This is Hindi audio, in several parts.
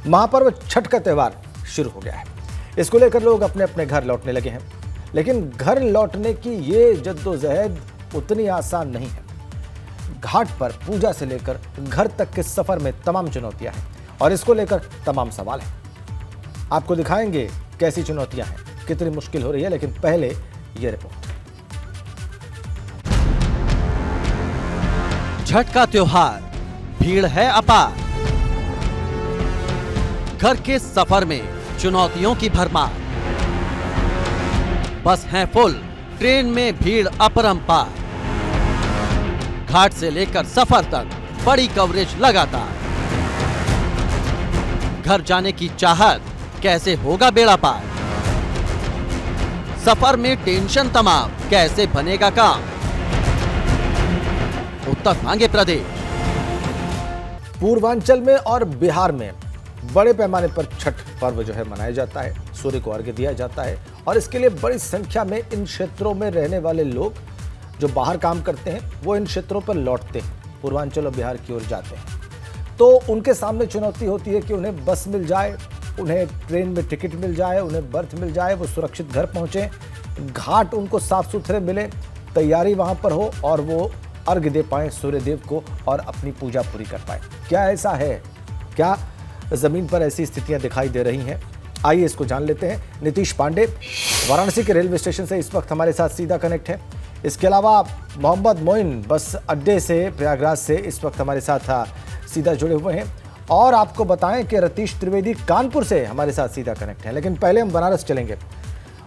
महापर्व छठ का त्यौहार शुरू हो गया है। इसको लेकर लोग अपने अपने घर लौटने लगे हैं, लेकिन घर लौटने की ये जद्दोजहद उतनी आसान नहीं है। घाट पर पूजा से लेकर घर तक के सफर में तमाम चुनौतियां हैं और इसको लेकर तमाम सवाल हैं। आपको दिखाएंगे कैसी चुनौतियां हैं, कितनी मुश्किल हो रही है, लेकिन पहले ये रिपोर्ट। छठ का त्योहार, भीड़ है अपार। घर के सफर में चुनौतियों की भरमार। बस हैं फुल, ट्रेन में भीड़ अपरंपार। घाट से लेकर सफर तक बड़ी कवरेज लगातार। घर जाने की चाहत, कैसे होगा बेड़ा पार। सफर में टेंशन तमाम, कैसे बनेगा काम। उत्तर मांगे प्रदेश। पूर्वांचल में और बिहार में बड़े पैमाने पर छठ पर्व जो है मनाया जाता है, सूर्य को अर्घ्य दिया जाता है और इसके लिए बड़ी संख्या में इन क्षेत्रों में रहने वाले लोग जो बाहर काम करते हैं वो इन क्षेत्रों पर लौटते हैं, पूर्वांचल और बिहार की ओर जाते हैं। तो उनके सामने चुनौती होती है कि उन्हें बस मिल जाए, उन्हें ट्रेन में टिकट मिल जाए, उन्हें बर्थ मिल जाए, वो सुरक्षित घर पहुंचे, घाट उनको साफ सुथरे मिले, तैयारी वहां पर हो और वो अर्घ्य दे पाएं सूर्यदेव को और अपनी पूजा पूरी कर पाए। क्या ऐसा है? क्या जमीन पर ऐसी स्थितियां दिखाई दे रही हैं? आइए इसको जान लेते हैं। नीतीश पांडे वाराणसी के रेलवे स्टेशन से इस वक्त हमारे साथ सीधा कनेक्ट है। इसके अलावा मोहम्मद मोइन बस अड्डे से, प्रयागराज से इस वक्त हमारे साथ सीधा जुड़े हुए हैं। और आपको बताएं कि रतीश त्रिवेदी कानपुर से हमारे साथ सीधा कनेक्ट है। लेकिन पहले हम बनारस चलेंगे।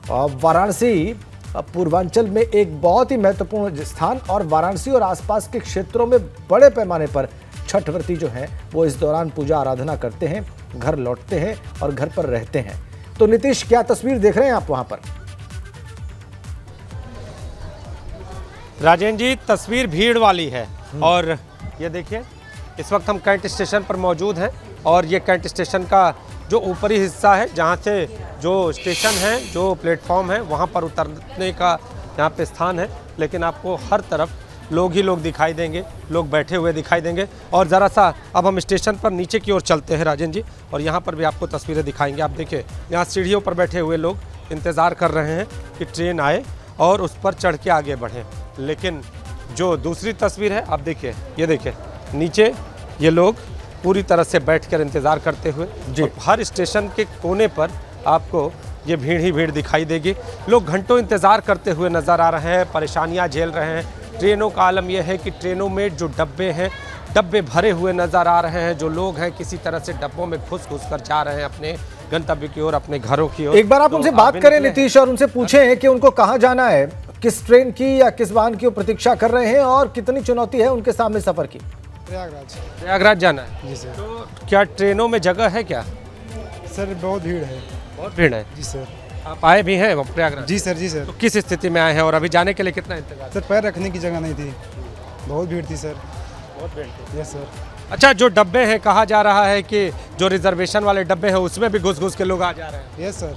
वाराणसी पूर्वांचल में एक बहुत ही महत्वपूर्ण स्थान और वाराणसी और आसपास के क्षेत्रों में बड़े पैमाने पर छठ व्रती जो हैं वो इस दौरान पूजा आराधना करते हैं, घर लौटते हैं और घर पर रहते हैं। तो नीतीश, क्या तस्वीर देख रहे हैं आप वहां पर? राजेंद्र जी, तस्वीर भीड़ वाली है। और ये देखिए, इस वक्त हम कैंट स्टेशन पर मौजूद हैं और ये कैंट स्टेशन का जो ऊपरी हिस्सा है, जहाँ से जो स्टेशन है, जो प्लेटफॉर्म है, वहाँ पर उतरने का यहाँ पे स्थान है। लेकिन आपको हर तरफ लोग ही लोग दिखाई देंगे, लोग बैठे हुए दिखाई देंगे। और ज़रा सा अब हम स्टेशन पर नीचे की ओर चलते हैं राजेंद्र जी, और यहाँ पर भी आपको तस्वीरें दिखाएंगे। आप देखिए, यहाँ सीढ़ियों पर बैठे हुए लोग इंतज़ार कर रहे हैं कि ट्रेन आए और उस पर चढ़ के आगे बढ़ें। लेकिन जो दूसरी तस्वीर है, आप देखिए, ये देखिए नीचे ये लोग पूरी तरह से बैठकर इंतज़ार करते हुए जी। और हर स्टेशन के कोने पर आपको ये भीड़ ही भीड़ दिखाई देगी। लोग घंटों इंतज़ार करते हुए नज़र आ रहे हैं, परेशानियां झेल रहे हैं। ट्रेनों का आलम यह है कि ट्रेनों में जो डब्बे हैं, डब्बे भरे हुए नज़र आ रहे हैं। जो लोग हैं किसी तरह से डब्बों में घुस कर जा रहे हैं अपने गंतव्य की ओर, अपने घरों की ओर। एक बार आप उनसे बात करें नीतीश, और उनसे पूछें कि उनको कहाँ जाना है, किस ट्रेन की या किस वाहन की प्रतीक्षा कर रहे हैं और कितनी चुनौती है उनके सामने सफर की। प्रयागराज जाना है जी सर। तो क्या ट्रेनों में जगह है क्या? सर बहुत भीड़ है। बहुत भीड़ है जी सर। आप आए भी हैं प्रयागराज? जी सर। जी सर। तो किस स्थिति में आए हैं और अभी जाने के लिए कितना इंतजार? सर पैर रखने की जगह नहीं थी, बहुत भीड़ थी सर। बहुत भीड़ थी। Yes sir. अच्छा, जो डब्बे हैं, कहा जा रहा है कि जो रिजर्वेशन वाले डब्बे हैं उसमें भी घुस के लोग आ जा रहे हैं। Yes sir.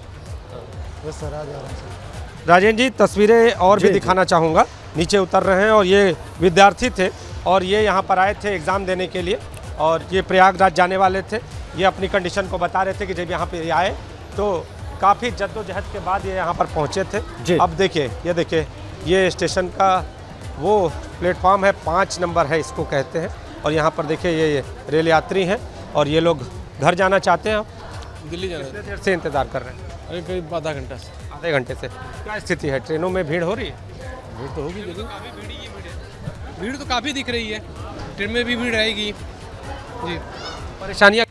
यस सर, आ जा रहे हैं सर। राजेंद्र जी, तस्वीरें और भी दिखाना चाहूँगा। नीचे उतर रहे हैं और ये विद्यार्थी थे और ये यहाँ पर आए थे एग्ज़ाम देने के लिए और ये प्रयागराज जाने वाले थे। ये अपनी कंडीशन को बता रहे थे कि जब यहाँ पे आए तो काफ़ी जद्दोजहद के बाद ये यहाँ पर पहुँचे थे। अब देखिए, ये देखिए, ये स्टेशन का वो प्लेटफॉर्म है, 5 नंबर है इसको कहते हैं। और यहाँ पर देखिए ये रेल यात्री हैं और ये लोग घर जाना चाहते हैं। दिल्ली जाना है। कितने देर से इंतज़ार कर रहे हैं? अरे करीब आधा घंटा से। आधे घंटे से। क्या स्थिति है? ट्रेनों में भीड़ हो रही है? भीड़ तो होगी, लेकिन भीड़ तो काफ़ी दिख रही है। ट्रेन में भी भीड़ रहेगी जी। परेशानियाँ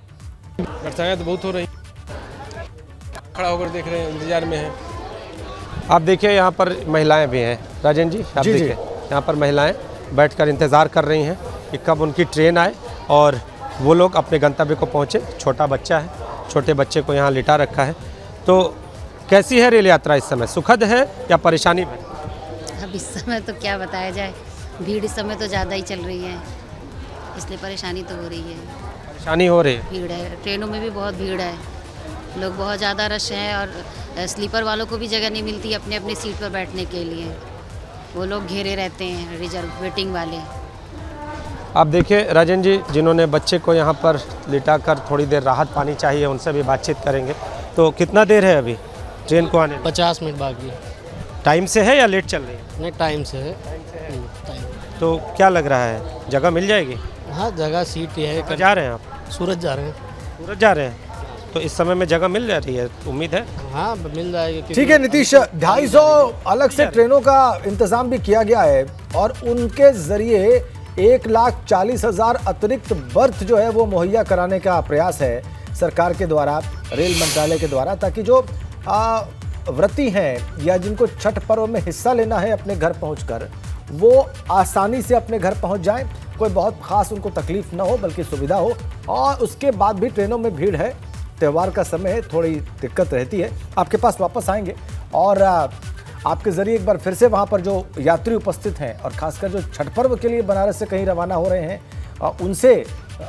तो बहुत हो रही, खड़ा होकर देख रहे हैं, इंतजार में हैं। आप देखिए, यहाँ पर महिलाएं भी हैं राजेंद्र जी। आप देखिए, यहाँ पर महिलाएं बैठकर इंतज़ार कर रही हैं कि कब उनकी ट्रेन आए और वो लोग अपने गंतव्य को पहुँचे। छोटा बच्चा है, छोटे बच्चे को यहाँ लिटा रखा है। तो कैसी है रेल यात्रा इस समय? सुखद है या परेशानी में? अब इस समय तो क्या बताया जाए, भीड़ इस समय तो ज़्यादा ही चल रही है, इसलिए परेशानी तो हो रही है। परेशानी हो रही है? भीड़ है, ट्रेनों में भी बहुत भीड़ है, लोग बहुत ज़्यादा रश है और स्लीपर वालों को भी जगह नहीं मिलती अपने अपने सीट पर बैठने के लिए। वो लोग घेरे रहते हैं, रिजर्व वेटिंग वाले। आप देखिए राजन जी, जिन्होंने बच्चे को यहाँ पर लिटाकर थोड़ी देर राहत पानी चाहिए, उनसे भी बातचीत करेंगे। तो कितना देर है अभी ट्रेन को आने में? 50 मिनट बाकी है। टाइम से है या लेट चल रही है? नहीं, टाइम से है। टाइम। तो क्या लग रहा है, जगह मिल जाएगी? हाँ, जगह सीट ही है। कहाँ जा रहे हैं आप? सूरत जा रहे हैं। सूरत जा रहे हैं, तो इस समय में जगह मिल जा रही है, उम्मीद है? हाँ, मिल जाएगी। ठीक है नीतीश, 250 अलग से ट्रेनों का इंतजाम भी किया गया है और उनके जरिए 1,40,000 अतिरिक्त बर्थ जो है वो मुहैया कराने का प्रयास है सरकार के द्वारा, रेल मंत्रालय के द्वारा, ताकि जो व्रती हैं या जिनको छठ पर्व में हिस्सा लेना है अपने घर पहुंचकर, वो आसानी से अपने घर पहुंच जाएं, कोई बहुत खास उनको तकलीफ ना हो बल्कि सुविधा हो। और उसके बाद भी ट्रेनों में भीड़ है, त्यौहार का समय है, थोड़ी दिक्कत रहती है। आपके पास वापस आएंगे और आपके जरिए एक बार फिर से वहाँ पर जो यात्री उपस्थित हैं और खासकर जो छठ पर्व के लिए बनारस से कहीं रवाना हो रहे हैं, उनसे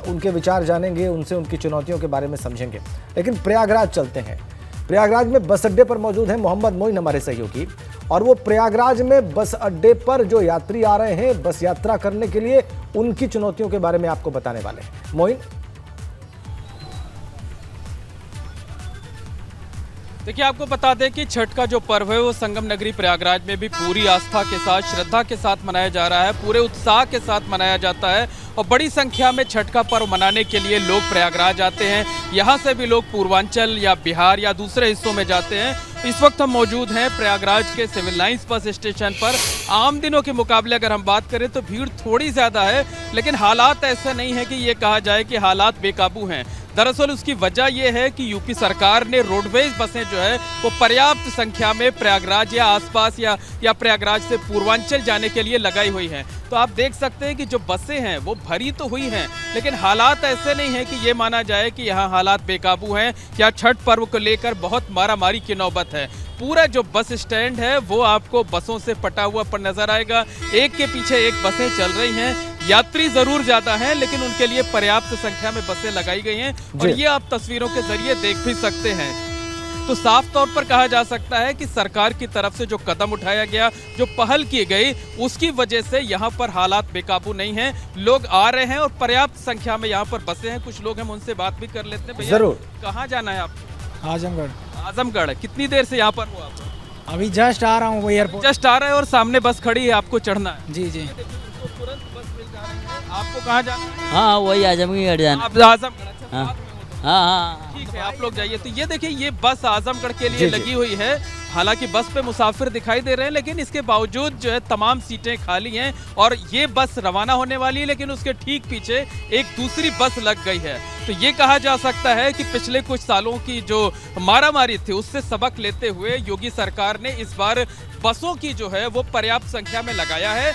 उनके विचार जानेंगे, उनसे उनकी चुनौतियों के बारे में समझेंगे। लेकिन प्रयागराज चलते हैं। प्रयागराज में बस अड्डे पर मौजूद हैं मोहम्मद मोइन, हमारे सहयोगी, और वो प्रयागराज में बस अड्डे पर जो यात्री आ रहे हैं बस यात्रा करने के लिए, उनकी चुनौतियों के बारे में आपको बताने वाले हैं। मोइन। देखिए, आपको बता दें कि छठ का जो पर्व है वो संगम नगरी प्रयागराज में भी पूरी आस्था के साथ, श्रद्धा के साथ मनाया जा रहा है, पूरे उत्साह के साथ मनाया जाता है और बड़ी संख्या में छठ का पर्व मनाने के लिए लोग प्रयागराज आते हैं। यहाँ से भी लोग पूर्वांचल या बिहार या दूसरे हिस्सों में जाते हैं। इस वक्त हम मौजूद हैं प्रयागराज के सिविल लाइंस बस स्टेशन पर। आम दिनों के मुकाबले अगर हम बात करें तो भीड़ थोड़ी ज़्यादा है, लेकिन हालात ऐसे नहीं है कि ये कहा जाए कि हालात बेकाबू हैं। दरअसल उसकी वजह यह है कि यूपी सरकार ने रोडवेज बसें जो है वो पर्याप्त संख्या में प्रयागराज या आसपास या प्रयागराज से पूर्वांचल जाने के लिए लगाई हुई हैं। तो आप देख सकते हैं कि जो बसें हैं वो भरी तो हुई हैं, लेकिन हालात ऐसे नहीं है कि ये माना जाए कि यहाँ हालात बेकाबू हैं या छठ पर्व को लेकर बहुत मारामारी की नौबत है। पूरा जो बस स्टैंड है वो आपको बसों से पटा हुआ पर नजर आएगा। एक के पीछे एक बसें चल रही हैं। यात्री जरूर ज्यादा हैं, लेकिन उनके लिए पर्याप्त संख्या में बसें लगाई गई हैं और ये आप तस्वीरों के जरिए देख भी सकते हैं। तो साफ तौर पर कहा जा सकता है कि सरकार की तरफ से जो कदम उठाया गया, जो पहल की गई, उसकी वजह से यहाँ पर हालात बेकाबू नहीं हैं। लोग आ रहे हैं और पर्याप्त संख्या में यहाँ पर बसें हैं। कुछ लोग हम उनसे बात भी कर लेते हैं। भैया, जरूर। कहाँ जाना है आपको? आजमगढ़। आजमगढ़। कितनी देर से यहाँ पर हो आप? अभी जस्ट आ रहा हूँ, वो एयरपोर्ट जस्ट आ रहे हैं और सामने बस खड़ी है, आपको चढ़ना है? जी जी। तुरंत बस मिल जा रही है। आपको कहाँ जाना है? हाँ, वही आजमगढ़ जाना। आप आजमगढ़। अच्छा, हाँ। साथ में हो तो। हाँ। ठीक है, आप लोग जाइए। तो ये देखिए, ये बस आजमगढ़ के लिए जी, जी। लगी हुई है। हालांकि बस पे मुसाफिर दिखाई दे रहे हैं, लेकिन इसके बावजूद जो है तमाम सीटें खाली हैं और ये बस रवाना होने वाली है, लेकिन उसके ठीक पीछे एक दूसरी बस लग गई है। तो ये कहा जा सकता है कि पिछले कुछ सालों की जो मारामारी थी उससे सबक लेते हुए योगी सरकार ने इस बार बसों की जो है वो पर्याप्त संख्या में लगाया है।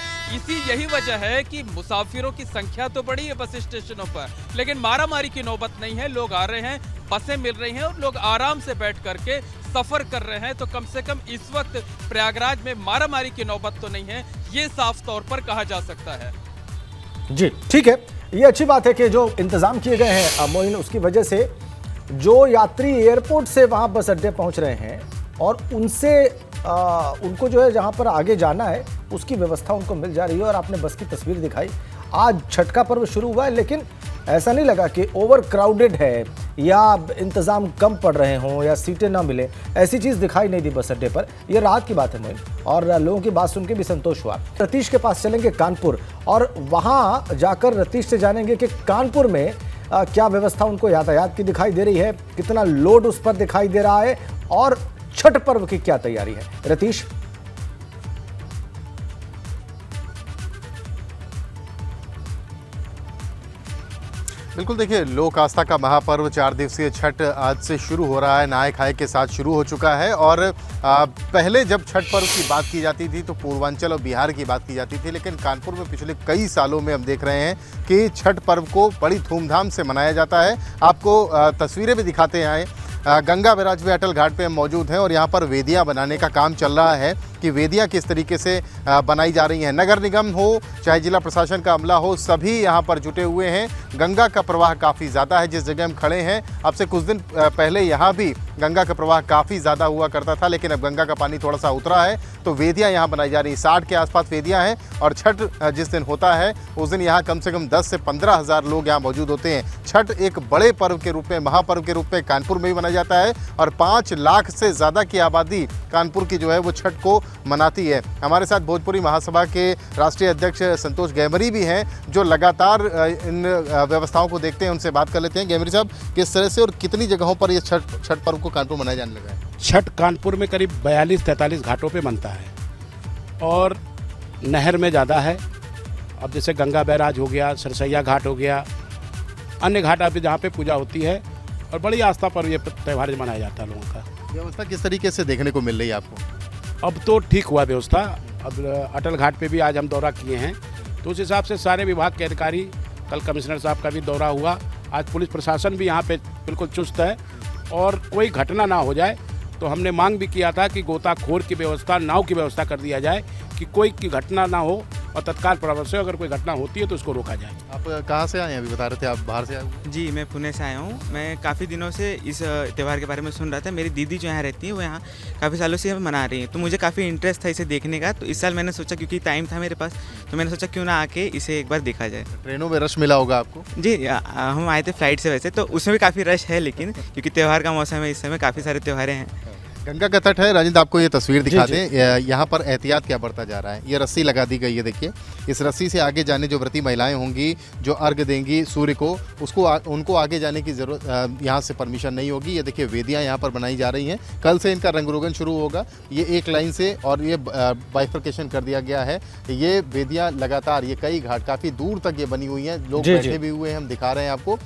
यही वजह है कि मुसाफिरों की संख्या तो बढ़ी है बस स्टेशनों पर, लेकिन मारामारी की नौबत नहीं है। लोग आ रहे हैं, बसें मिल रही हैं और लोग आराम से बैठ करके सफर कर रहे हैं। तो कम से कम इस वक्त प्रयागराज में मारामारी की नौबत तो नहीं है, ये साफ तौर पर कहा जा सकता है। जी ठीक है, ये अच्छी बात है कि जो इंतजाम किए गए हैं मोइन, उसकी वजह से जो यात्री एयरपोर्ट से वहां बस अड्डे पहुंच रहे हैं और उनसे उनको जो है जहां पर आगे जाना है उसकी व्यवस्था उनको मिल जा रही है। और आपने बस की तस्वीर दिखाई। आज छठ का पर्व शुरू हुआ है, लेकिन ऐसा नहीं लगा कि ओवर क्राउडेड है या इंतज़ाम कम पड़ रहे हों या सीटें ना मिले, ऐसी चीज़ दिखाई नहीं दी बस अड्डे पर। यह राहत की बात है मोइन, और लोगों की बात सुन के भी संतोष हुआ। रतीश के पास चलेंगे कानपुर और वहाँ जाकर रतीश से जानेंगे कि कानपुर में क्या व्यवस्था उनको यातायात की दिखाई दे रही है, कितना लोड उस पर दिखाई दे रहा है और छठ पर्व की क्या तैयारी है। रतीश। बिल्कुल, देखिए, लोक आस्था का महापर्व 4 दिवसीय छठ आज से शुरू हो रहा है। नहाय खाए के साथ शुरू हो चुका है और पहले जब छठ पर्व की बात की जाती थी तो पूर्वांचल और बिहार की बात की जाती थी, लेकिन कानपुर में पिछले कई सालों में हम देख रहे हैं कि छठ पर्व को बड़ी धूमधाम से मनाया जाता है। आपको तस्वीरें भी दिखाते हैं। गंगा बैराज पे अटल घाट पे हम मौजूद हैं और यहाँ पर वेदियाँ बनाने का काम चल रहा है। कि वेदियाँ किस तरीके से बनाई जा रही हैं। नगर निगम हो चाहे जिला प्रशासन का अमला हो, सभी यहाँ पर जुटे हुए हैं। गंगा का प्रवाह काफ़ी ज़्यादा है जिस जगह हम खड़े हैं। अब से कुछ दिन पहले यहाँ भी गंगा का प्रवाह काफ़ी ज़्यादा हुआ करता था, लेकिन अब गंगा का पानी थोड़ा सा उतरा है तो वेदियाँ यहाँ बनाई जा रही हैं। 60 के आसपास वेदियाँ हैं और छठ जिस दिन होता है उस दिन यहाँ कम से कम 10 से 15 हज़ार लोग यहाँ मौजूद होते हैं। छठ एक बड़े पर्व के रूप में, महापर्व के रूप में कानपुर में भी मनाया जाता है और 5 लाख से ज़्यादा की आबादी कानपुर की जो है वो छठ को मनाती है। हमारे साथ भोजपुरी महासभा के राष्ट्रीय अध्यक्ष संतोष गैमरी भी हैं जो लगातार इन व्यवस्थाओं को देखते हैं। उनसे बात कर लेते हैं। गैमरी साहब, किस तरह से और कितनी जगहों पर ये छठ पर्व को कानपुर मनाया जाने लगा है? छठ कानपुर में करीब 42-43 घाटों पे बनता है और नहर में ज़्यादा है। अब जैसे गंगा बैराज हो गया, सरसैया घाट हो गया, अन्य घाट पे जहाँ पे पूजा होती है और बड़ी आस्था पर ये त्यौहार मनाया जाता है लोगों का। व्यवस्था किस तरीके से देखने को मिल रही है आपको? अब तो ठीक हुआ व्यवस्था। अब अटल घाट पे भी आज हम दौरा किए हैं तो उस हिसाब से सारे विभाग के अधिकारी, कल कमिश्नर साहब का भी दौरा हुआ, आज पुलिस प्रशासन भी यहाँ पे बिल्कुल चुस्त है और कोई घटना ना हो जाए तो हमने मांग भी किया था कि गोताखोर की व्यवस्था, नाव की व्यवस्था कर दिया जाए कि कोई की घटना ना हो और तत्काल प्रभाव से अगर कोई घटना होती है तो उसको रोका जाए। आप कहाँ से आए हैं? अभी बता रहे थे आप बाहर से आए हुए। जी, मैं पुणे से आया हूँ। मैं काफ़ी दिनों से इस त्यौहार के बारे में सुन रहा था। मेरी दीदी जो यहाँ रहती है वो यहाँ काफ़ी सालों से मना रही है, तो मुझे काफ़ी इंटरेस्ट था इसे देखने का। तो इस साल मैंने सोचा, क्योंकि टाइम था मेरे पास, तो मैंने सोचा क्यों ना आके इसे एक बार देखा जाए। ट्रेनों में रश मिला होगा आपको? जी, हम आए थे फ्लाइट से वैसे, तो उसमें भी काफ़ी रश है, लेकिन क्योंकि त्यौहार का मौसम है, इस समय काफ़ी सारे त्यौहारें हैं। गंगा का तट है। राजेंद्र, आपको ये तस्वीर दिखा दें, यहाँ पर एहतियात क्या बढ़ता जा रहा है। ये रस्सी लगा दी गई है, देखिए। इस रस्सी से आगे जाने जो व्रती महिलाएं होंगी जो अर्घ देंगी सूर्य को, उनको आगे जाने की जरूरत, यहाँ से परमिशन नहीं होगी। ये देखिए वेदियाँ यहाँ पर बनाई जा रही हैं। कल से इनका रंग रोगन शुरू होगा। ये एक लाइन से और ये बाइफर्केशन कर दिया गया है। ये वेदियाँ लगातार, ये कई घाट काफ़ी दूर तक ये बनी हुई हैं। लोग बैठे भी हुए हैं, हम दिखा रहे हैं आपको।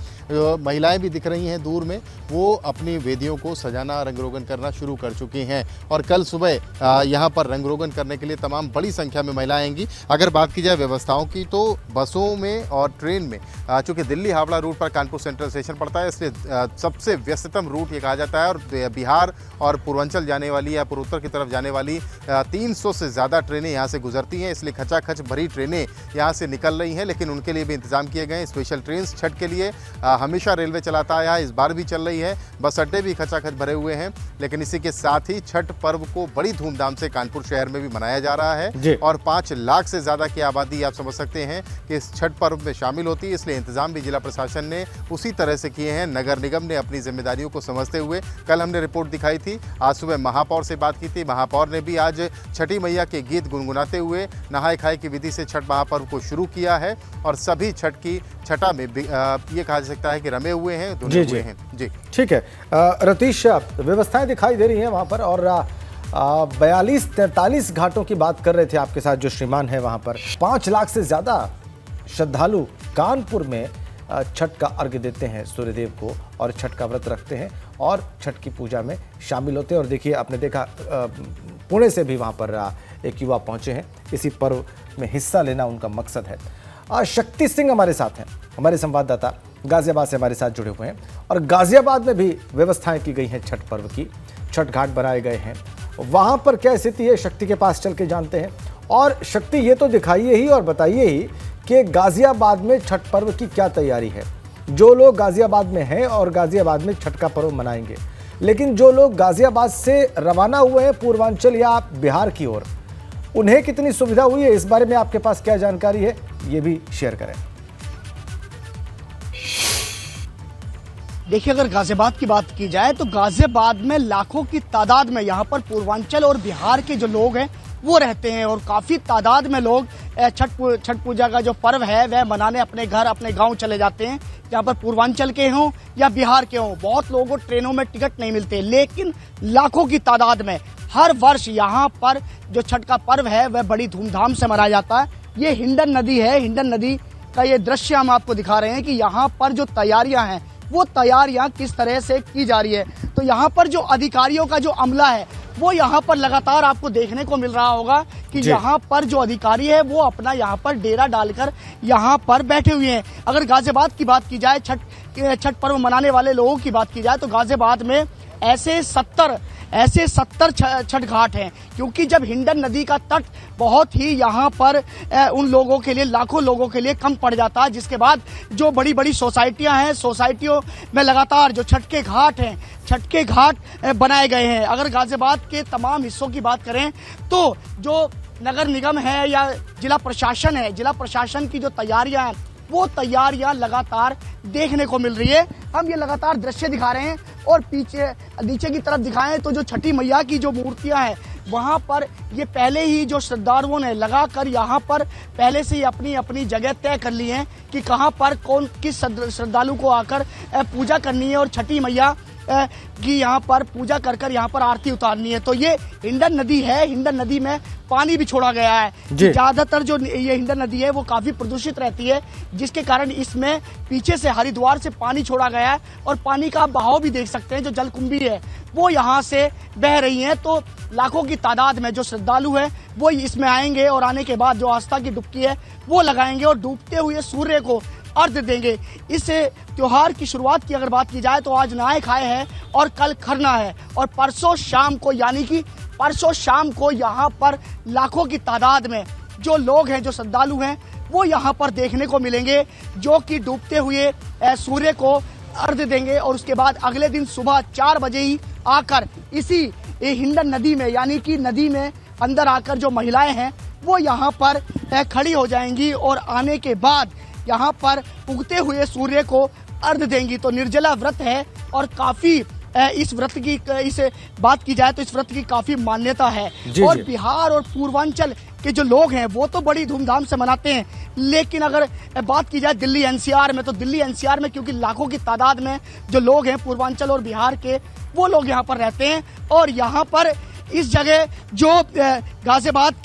महिलाएं भी दिख रही हैं दूर में, वो अपनी वेदियों को सजाना, रंग रोगन करना शुरू कर चुकी हैं और कल सुबह यहाँ पर रंग रोगन करने के लिए तमाम बड़ी संख्या में महिलाएं आएंगी। अगर बात की जाए व्यवस्थाओं की तो बसों में और ट्रेन में, चूँकि दिल्ली हावड़ा रूट पर कानपुर सेंट्रल स्टेशन पड़ता है, इसलिए सबसे व्यस्ततम रूट ये कहा जाता है और बिहार और पूर्वांचल जाने वाली या पूर्वोत्तर की तरफ जाने वाली 300 से ज़्यादा ट्रेनें यहाँ से गुजरती हैं। इसलिए खचाखच भरी ट्रेनें यहाँ से निकल रही हैं, लेकिन उनके लिए भी इंतजाम किए गए हैं। स्पेशल ट्रेन छठ के लिए हमेशा रेलवे चलाता आया है, इस बार भी चल रही है। बस अड्डे भी खचाखच भरे हुए हैं। लेकिन इसी के साथ ही छठ पर्व को बड़ी धूमधाम से कानपुर शहर में भी मनाया जा रहा है और 5 लाख से ज़्यादा की आबादी, आप समझ सकते हैं कि इस छठ पर्व में शामिल होती है। इसलिए इंतजाम भी जिला प्रशासन ने उसी तरह से किए हैं। नगर निगम ने अपनी जिम्मेदारियों को समझते हुए, कल हमने रिपोर्ट दिखाई थी, आज सुबह महापौर से बात की थी। महापौर ने भी आज छठी मैया के गीत गुनगुनाते हुए नहाय खाए की विधि से छठ महापर्व को शुरू किया है और सभी छठ की छठा में ये कहा जा सकता है कि रमे हुए हैं, धुने हुए हैं। जी ठीक है। रतीश, व्यवस्थाएं दिखाई दे रही हैं वहाँ पर और 42-43 घाटों की बात कर रहे थे आपके साथ जो श्रीमान है वहाँ पर। 5 लाख से ज़्यादा श्रद्धालु कानपुर में छठ का अर्घ्य देते हैं सूर्यदेव को और छठ का व्रत रखते हैं और छठ की पूजा में शामिल होते हैं। और देखिए, आपने देखा पुणे से भी वहाँ पर एक युवा पहुँचे हैं। इसी पर्व में हिस्सा लेना उनका मकसद है। शक्ति सिंह हमारे साथ हैं, हमारे संवाददाता गाजियाबाद से हमारे साथ जुड़े हुए हैं और गाजियाबाद में भी व्यवस्थाएं की गई हैं छठ पर्व की। छठ घाट बनाए गए हैं, वहाँ पर क्या स्थिति है शक्ति के पास चल के जानते हैं। और शक्ति, ये तो दिखाइए ही और बताइए ही कि गाजियाबाद में छठ पर्व की क्या तैयारी है। जो लोग गाजियाबाद में हैं और गाजियाबाद में छठ का पर्व मनाएंगे, लेकिन जो लोग गाजियाबाद से रवाना हुए हैं पूर्वांचल या बिहार की ओर, उन्हें कितनी सुविधा हुई है, इस बारे में आपके पास क्या जानकारी है, ये भी शेयर करें। देखिए, अगर गाजियाबाद की बात की जाए तो गाजियाबाद में लाखों की तादाद में यहाँ पर पूर्वांचल और बिहार के जो लोग हैं वो रहते हैं और काफ़ी तादाद में लोग छठ पूजा का जो पर्व है वह मनाने अपने घर, अपने गांव चले जाते हैं, जहाँ पर पूर्वांचल के हों या बिहार के हों। बहुत लोगों को ट्रेनों में टिकट नहीं मिलते, लेकिन लाखों की तादाद में हर वर्ष यहाँ पर जो छठ का पर्व है वह बड़ी धूमधाम से मनाया जाता है। ये हिंडन नदी है, हिंडन नदी का ये दृश्य हम आपको दिखा रहे हैं कि यहाँ पर जो तैयारियाँ हैं वो तैयारियां किस तरह से की जा रही है। तो यहाँ पर जो अधिकारियों का जो अमला है वो यहाँ पर लगातार आपको देखने को मिल रहा होगा कि यहाँ पर जो अधिकारी है वो अपना यहाँ पर डेरा डालकर यहाँ पर बैठे हुए हैं। अगर गाजियाबाद की बात की जाए, छठ पर्व मनाने वाले लोगों की बात की जाए, तो गाजियाबाद में ऐसे 70 ऐसे 70 छठ घाट हैं, क्योंकि जब हिंडन नदी का तट बहुत ही यहाँ पर उन लोगों के लिए, लाखों लोगों के लिए कम पड़ जाता है, जिसके बाद जो बड़ी बड़ी सोसाइटियाँ हैं, सोसाइटियों में लगातार जो छठ के घाट हैं, छठ के घाट बनाए गए हैं। अगर गाजियाबाद के तमाम हिस्सों की बात करें तो जो नगर निगम है या जिला प्रशासन है, जिला प्रशासन की जो तैयारियां हैं वो तैयारियां लगातार देखने को मिल रही है। हम ये लगातार दृश्य दिखा रहे हैं और पीछे नीचे की तरफ दिखाएं तो जो छठी मैया की जो मूर्तियां हैं वहां पर ये पहले ही जो श्रद्धालुओं ने लगाकर यहाँ पर पहले से ही अपनी अपनी जगह तय कर ली है कि कहाँ पर कौन किस श्रद्धालु को आकर पूजा करनी है और छठी मैया की यहाँ पर पूजा कर कर यहाँ पर आरती उतारनी है। तो ये हिंडन नदी है, हिंडन नदी में पानी भी छोड़ा गया है। ज्यादातर जो ये हिंडन नदी है वो काफी प्रदूषित रहती है, जिसके कारण इसमें पीछे से हरिद्वार से पानी छोड़ा गया है और पानी का बहाव भी देख सकते हैं। जो जलकुंभी है वो यहाँ से बह रही है, तो लाखों की तादाद में जो श्रद्धालु है वो इसमें आएंगे और आने के बाद जो आस्था की डुबकी है वो लगाएंगे और डूबते हुए सूर्य को अर्घ्य देंगे। इस त्योहार की शुरुआत की अगर बात की जाए तो आज नहाय खाए है और कल खरना है और परसों शाम को, यानी कि परसों शाम को यहाँ पर लाखों की तादाद में जो लोग हैं, जो श्रद्धालु हैं वो यहाँ पर देखने को मिलेंगे, जो कि डूबते हुए सूर्य को अर्घ्य देंगे और उसके बाद अगले दिन सुबह 4 बजे ही आकर इसी हिंडन नदी में, यानी कि नदी में अंदर आकर जो महिलाएं हैं वो यहाँ पर खड़ी हो जाएंगी और आने के बाद यहाँ पर उगते हुए सूर्य को अर्घ्य देंगी। तो निर्जला व्रत है और काफी इस व्रत की, इस बात की जाए तो इस व्रत की काफी मान्यता है। और बिहार और पूर्वांचल के जो लोग हैं वो तो बड़ी धूमधाम से मनाते हैं, लेकिन अगर बात की जाए दिल्ली एनसीआर में, तो दिल्ली एनसीआर में क्योंकि लाखों की तादाद में जो लोग हैं पूर्वांचल और बिहार के वो लोग यहाँ पर रहते हैं और यहाँ पर इस जगह जो गाजियाबाद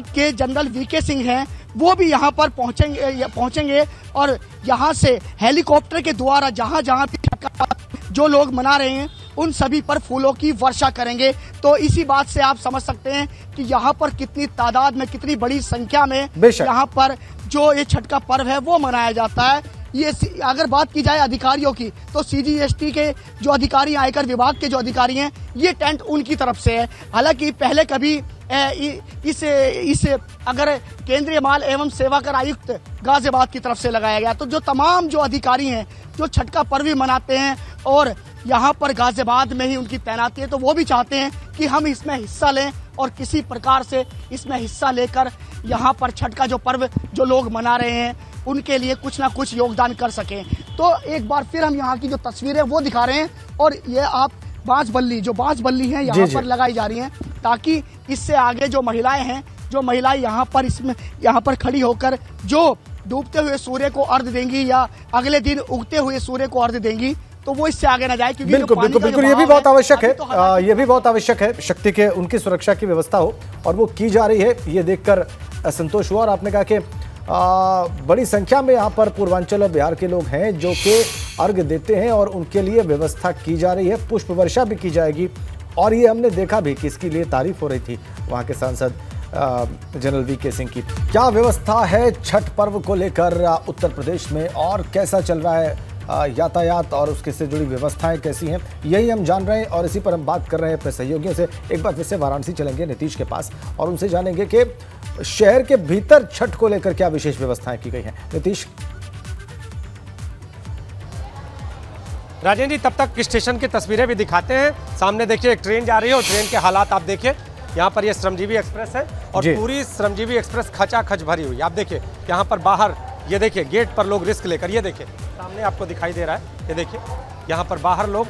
के जनरल वीके सिंह हैं वो भी यहाँ पर पहुंचेंगे और यहाँ से हेलीकॉप्टर के द्वारा जहाँ जहाँ जो लोग मना रहे हैं उन सभी पर फूलों की वर्षा करेंगे। तो इसी बात से आप समझ सकते हैं कि यहाँ पर कितनी तादाद में, कितनी बड़ी संख्या में यहाँ पर जो ये छठ का पर्व है वो मनाया जाता है। ये अगर बात की जाए अधिकारियों की तो सीजीएसटी के जो अधिकारी, आयकर विभाग के जो अधिकारी हैं, ये टेंट उनकी तरफ से है। हालांकि पहले कभी इस अगर केंद्रीय माल एवं सेवाकर आयुक्त गाजियाबाद की तरफ से लगाया गया, तो जो तमाम जो अधिकारी हैं जो छठ का पर्व भी मनाते हैं और यहाँ पर गाजियाबाद में ही उनकी तैनाती है, तो वो भी चाहते हैं कि हम इसमें हिस्सा लें और किसी प्रकार से इसमें हिस्सा लेकर यहाँ पर छठ का जो पर्व जो लोग मना रहे हैं उनके लिए कुछ ना कुछ योगदान कर सकें। तो एक बार फिर हम यहाँ की जो तस्वीरें वो दिखा रहे हैं और ये आप बांस बल्ली है यहाँ पर लगाई जा रही हैं, ताकि इससे आगे जो महिलाएं हैं, जो महिलाएं यहाँ पर खड़ी होकर जो डूबते हुए सूर्य को अर्घ्य देंगी या अगले दिन उगते हुए सूर्य को अर्घ्य देंगी, तो वो इससे आगे ना जाए। क्योंकि बिल्कुल ये भी बहुत आवश्यक है, ये भी बहुत आवश्यक है शक्ति के उनकी सुरक्षा की व्यवस्था हो और वो की जा रही है। ये देखकर संतोष हुआ। और आपने कहा कि बड़ी संख्या में यहाँ पर पूर्वांचल और बिहार के लोग हैं जो कि अर्घ्य देते हैं और उनके लिए व्यवस्था की जा रही है, पुष्प वर्षा भी की जाएगी। और ये हमने देखा भी कि इसके लिए तारीफ हो रही थी वहाँ के सांसद जनरल वीके सिंह की। क्या व्यवस्था है छठ पर्व को लेकर उत्तर प्रदेश में और कैसा चल रहा है यातायात और उसके से जुड़ी व्यवस्थाएं कैसी हैं, यही हम जान रहे हैं और इसी पर हम बात कर रहे हैं अपने सहयोगियों से। एक बार फिर से वाराणसी चलेंगे नीतीश के पास और उनसे जानेंगे कि शहर के भीतर छठ को लेकर क्या विशेष व्यवस्थाएं की गई हैं। नीतीश। राजेंद्र जी, तब तक स्टेशन की तस्वीरें भी दिखाते हैं। सामने देखिए एक ट्रेन जा रही है और ट्रेन के हालात आप देखिए। यहाँ पर ये श्रमजीवी एक्सप्रेस है और पूरी श्रमजीवी एक्सप्रेस खचाखच भरी हुई। आप देखिए यहाँ पर बाहर, ये देखिए गेट पर लोग रिस्क लेकर, ये देखिए सामने आपको दिखाई दे रहा है, ये देखिए यहाँ पर बाहर लोग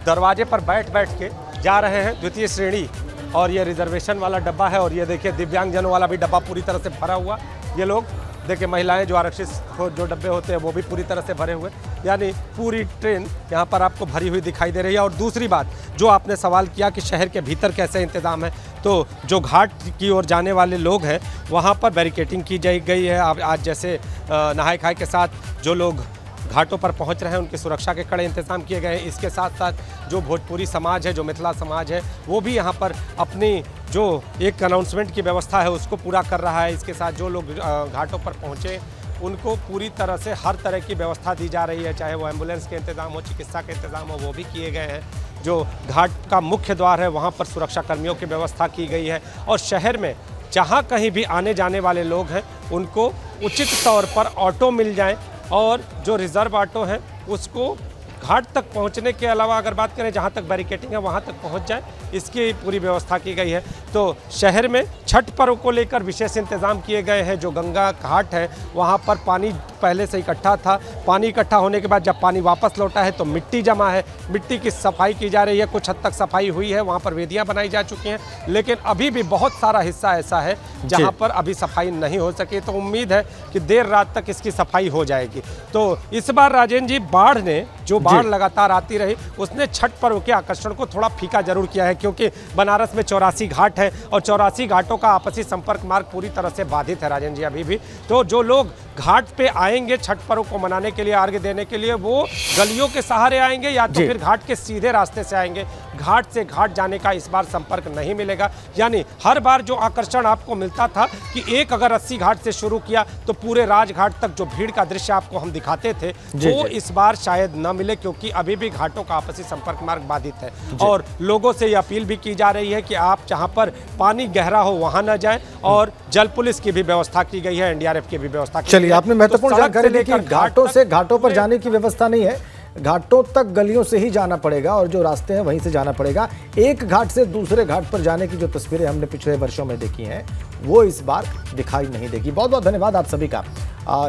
दरवाजे पर बैठ के जा रहे हैं द्वितीय श्रेणी। और ये रिजर्वेशन वाला डब्बा है और ये देखिए दिव्यांगजनों वाला भी डब्बा पूरी तरह से भरा हुआ। ये लोग देखिए, महिलाएं जो आरक्षित जो डब्बे होते हैं वो भी पूरी तरह से भरे हुए, यानी पूरी ट्रेन यहाँ पर आपको भरी हुई दिखाई दे रही है। और दूसरी बात जो आपने सवाल किया कि शहर के भीतर कैसे इंतज़ाम है, तो जो घाट की ओर जाने वाले लोग हैं वहाँ पर बैरिकेटिंग की गई है। आज जैसे नहाय खाए के साथ जो लोग घाटों पर पहुंच रहे हैं उनकी सुरक्षा के कड़े इंतजाम किए गए हैं। इसके साथ साथ जो भोजपुरी समाज है, जो मिथिला समाज है, वो भी यहाँ पर अपनी जो एक अनाउंसमेंट की व्यवस्था है उसको पूरा कर रहा है। इसके साथ जो लोग घाटों पर पहुँचे उनको पूरी तरह से हर तरह की व्यवस्था दी जा रही है, चाहे वो एम्बुलेंस के इंतज़ाम हो, चिकित्सा के इंतज़ाम हो, वो भी किए गए हैं। जो घाट का मुख्य द्वार है वहाँ पर सुरक्षा कर्मियों की व्यवस्था की गई है और शहर में जहाँ कहीं भी आने जाने वाले लोग हैं उनको उचित तौर पर ऑटो मिल जाएं और जो रिज़र्व ऑटो हैं उसको घाट तक पहुंचने के अलावा अगर बात करें जहां तक बैरिकेटिंग है वहां तक पहुंच जाए, इसकी पूरी व्यवस्था की गई है। तो शहर में छठ पर्व को लेकर विशेष इंतजाम किए गए हैं। जो गंगा घाट है वहां पर पानी पहले से इकट्ठा था, पानी इकट्ठा होने के बाद जब पानी वापस लौटा है तो मिट्टी जमा है, मिट्टी की सफाई की जा रही है। कुछ हद तक सफाई हुई है, वहाँ पर वेदियाँ बनाई जा चुकी हैं, लेकिन अभी भी बहुत सारा हिस्सा ऐसा है जहाँ पर अभी सफाई नहीं हो सकी। तो उम्मीद है कि देर रात तक इसकी सफाई हो जाएगी। तो इस बार राजेंद्र जी बाढ़ ने, जो बाढ़ लगातार आती रही, उसने छठ पर्व के आकर्षण को थोड़ा फीका जरूर किया है, क्योंकि बनारस में 84 घाट है और 84 घाटों का आपसी संपर्क मार्ग पूरी तरह से बाधित है राजेंद्र जी अभी भी। तो जो लोग घाट पे आएंगे छठ पर्व को मनाने के लिए, अर्घ्य देने के लिए, वो गलियों के सहारे आएंगे या तो फिर घाट के सीधे रास्ते से आएंगे। घाट से घाट जाने का इस बार संपर्क नहीं मिलेगा। यानी हर बार जो आकर्षण आपको मिलता था कि एक अगर 80 घाट से शुरू किया तो पूरे राजघाट तक जो भीड़ का दृश्य आपको हम दिखाते थे वो इस बार शायद न मिले, क्योंकि अभी भी घाटों का आपसी संपर्क मार्ग बाधित है। और लोगों से ये अपील भी की जा रही है कि आप जहां पर पानी गहरा हो वहां न जाएं और जल पुलिस की भी व्यवस्था की गई है, एनडीआरएफ की भी व्यवस्था की गई है। आपने महत्वपूर्ण जानकारी दी कि घाटों से घाटों पर जाने की व्यवस्था नहीं है, घाटों तक गलियों से ही जाना पड़ेगा और जो रास्ते हैं वहीं से जाना पड़ेगा। एक घाट से दूसरे घाट पर जाने की जो तस्वीरें हमने पिछले वर्षों में देखी हैं वो इस बार दिखाई नहीं देगी। बहुत बहुत धन्यवाद आप सभी का,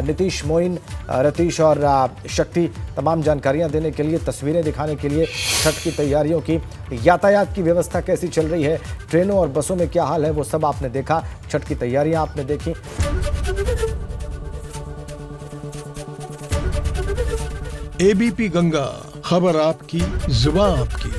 नीतीश, मोइन, रतीश और शक्ति, तमाम जानकारियां देने के लिए, तस्वीरें दिखाने के लिए, छठ की तैयारियों की, यातायात की व्यवस्था कैसी चल रही है, ट्रेनों और बसों में क्या हाल है, वो सब आपने देखा, छठ की तैयारियां आपने देखी। एबीपी गंगा, खबर आपकी, जुबान आपकी।